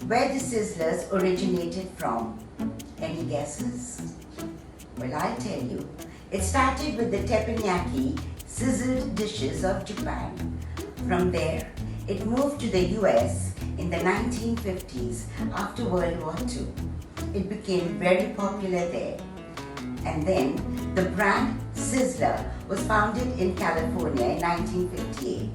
Where the sizzlers originated from? Any guesses? Well, I'll tell you. It started with the teppanyaki, sizzled dishes of Japan. From there, it moved to the US in the 1950s after World War II. It became very popular there. And then the brand Sizzler was founded in California in 1958.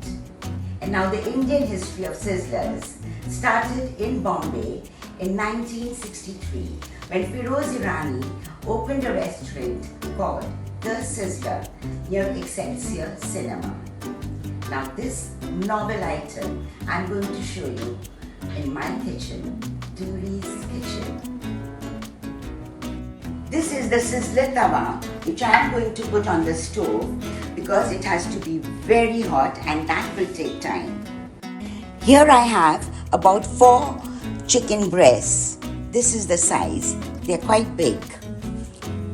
And now the Indian history of Sizzlers started in Bombay in 1963 when Firoz Irani opened a restaurant called The Sizzler near Excelsior Cinema. Now this novel item I'm going to show you in my kitchen, Dooley's kitchen. This is the sizzler tawa, which I am going to put on the stove because it has to be very hot and that will take time. Here I have about 4 chicken breasts. This is the size. They're quite big.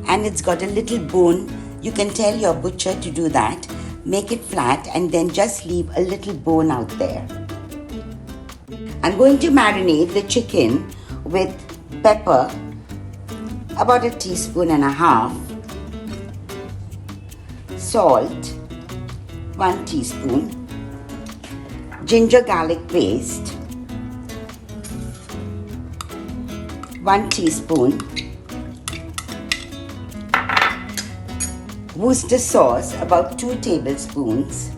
And it's got a little bone. You can tell your butcher to do that. Make it flat and then just leave a little bone out there. I'm going to marinate the chicken with pepper, about 1.5 teaspoons, salt, 1 teaspoon, ginger garlic paste, 1 teaspoon, Worcestershire sauce, about 2 tablespoons,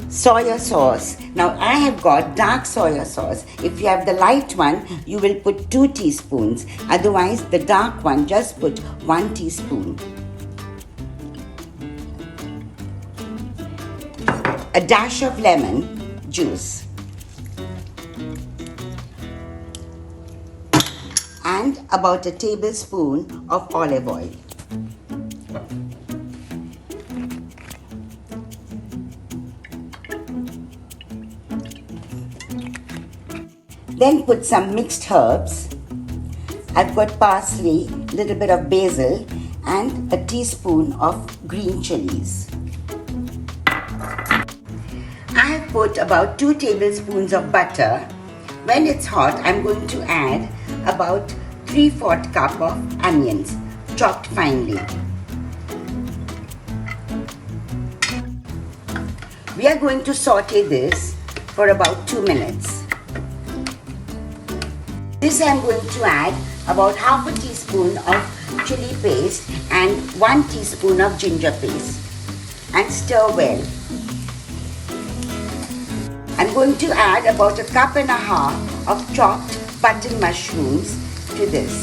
soya sauce. Now I have got dark soya sauce. If you have the light one, you will put 2 teaspoons. Otherwise, the dark one, just put 1 teaspoon. A dash of lemon juice. And about 1 tablespoon of olive oil. Then put some mixed herbs. I've got parsley, little bit of basil and 1 teaspoon of green chilies. I have put about 2 tablespoons of butter. When it's hot, I'm going to add about 3/4 cup of onions, chopped finely. We are going to saute this for about 2 minutes. This I'm going to add about 1/2 teaspoon of chili paste and 1 teaspoon of ginger paste and stir well. I'm going to add about 1.5 cups of chopped button mushrooms to this.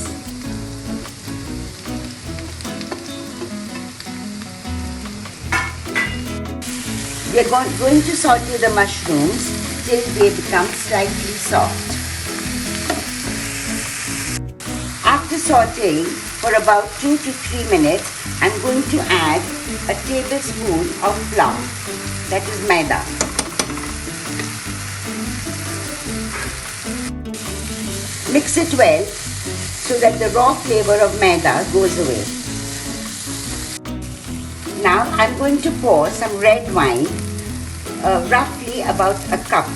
We are going to saute the mushrooms till they become slightly soft. After sauteing for about 2 to 3 minutes, I'm going to add 1 tablespoon of flour, that is maida. Mix it well so that the raw flavor of maida goes away. Now I'm going to pour some red wine, roughly about 1 cup.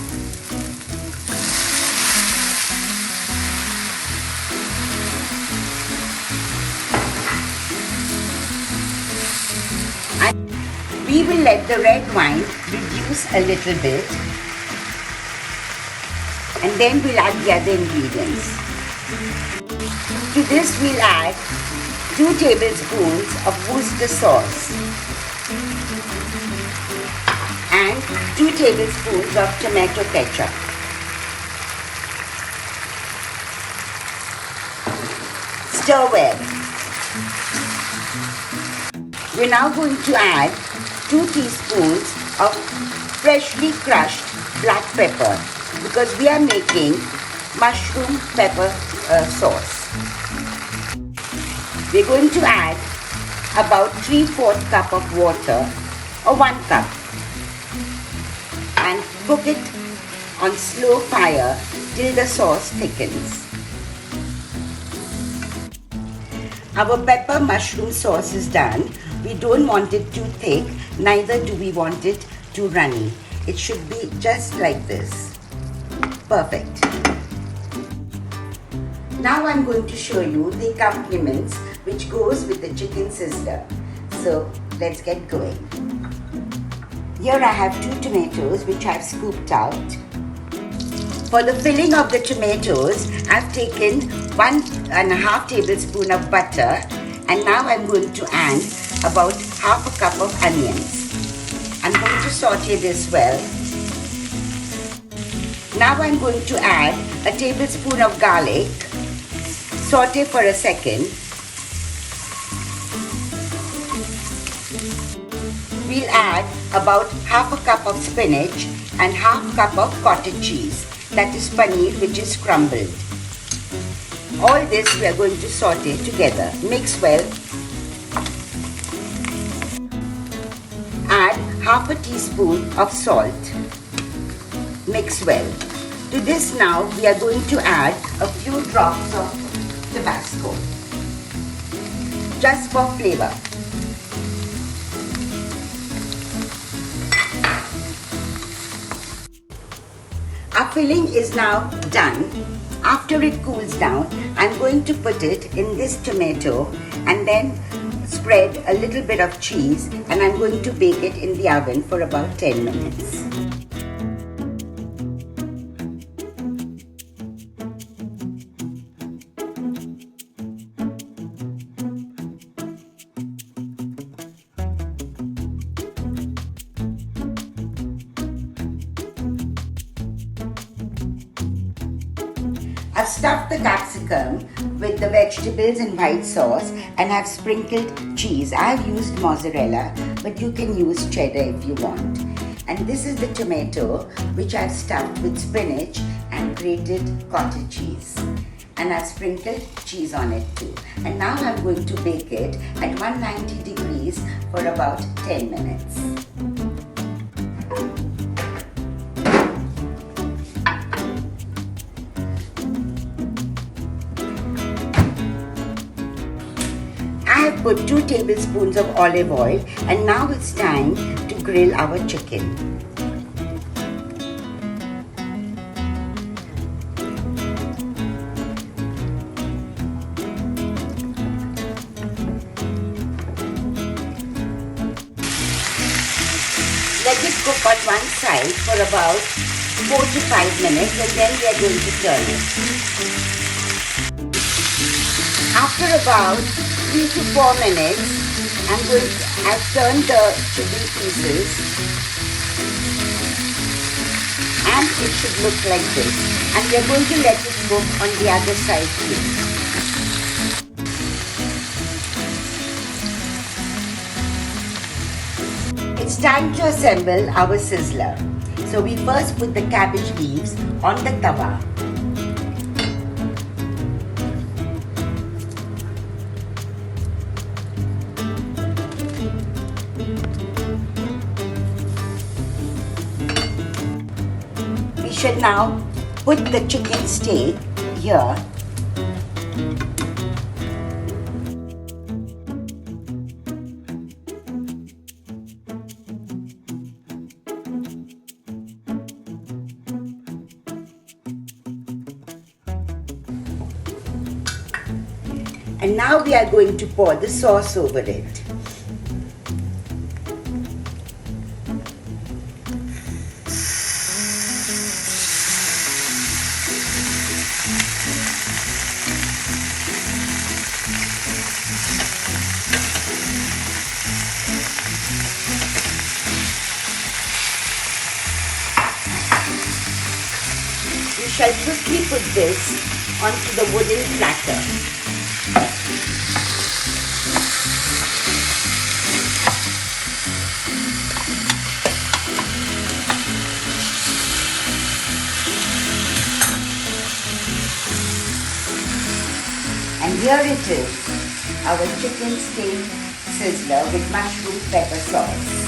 We will let the red wine reduce a little bit and then we'll add the other ingredients. To this we'll add 2 tablespoons of Worcestershire sauce and 2 tablespoons of tomato ketchup. Stir well. We're now going to add 2 teaspoons of freshly crushed black pepper because we are making mushroom pepper sauce. We're going to add about 3/4 cup of water or 1 cup and cook it on slow fire till the sauce thickens. Our pepper mushroom sauce is done. We don't want it too thick, neither do we want it too runny. It should be just like this. Perfect. Now I'm going to show you the accompaniments which goes with the chicken sizzler. So let's get going. Here I have 2 tomatoes which I've scooped out. For the filling of the tomatoes, I've taken 1.5 tablespoons of butter, and now I'm going to add about half a cup of onions. I'm going to saute this well. Now I'm going to add a tablespoon of garlic. Saute for a second. We'll add about half a cup of spinach and half cup of cottage cheese, that is paneer, which is crumbled. All this we are going to saute together. Mix well. Add half a teaspoon of salt. Mix well. To this now we are going to add a few drops of Tabasco, just for flavor. Our filling is now done. After it cools down, I'm going to put it in this tomato and then spread a little bit of cheese, and I'm going to bake it in the oven for about 10 minutes. I've stuffed the capsicum with the vegetables in white sauce and have sprinkled cheese. I've used mozzarella, but you can use cheddar if you want. And this is the tomato which I've stuffed with spinach and grated cottage cheese. And I've sprinkled cheese on it too. And now I'm going to bake it at 190 degrees for about 10 minutes. I have put 2 tablespoons of olive oil, and now it's time to grill our chicken. Let it cook on one side for about 4 to 5 minutes, and then we are going to turn it. After about 3 to 4 minutes, I've turned the chicken pieces, and it should look like this. And we are going to let it cook on the other side too. It's time to assemble our sizzler. So we first put the cabbage leaves on the tawa. We should now put the chicken steak here. And now we are going to pour the sauce over it. We shall quickly put this onto the wooden platter. And here it is, our chicken steak sizzler with mushroom pepper sauce.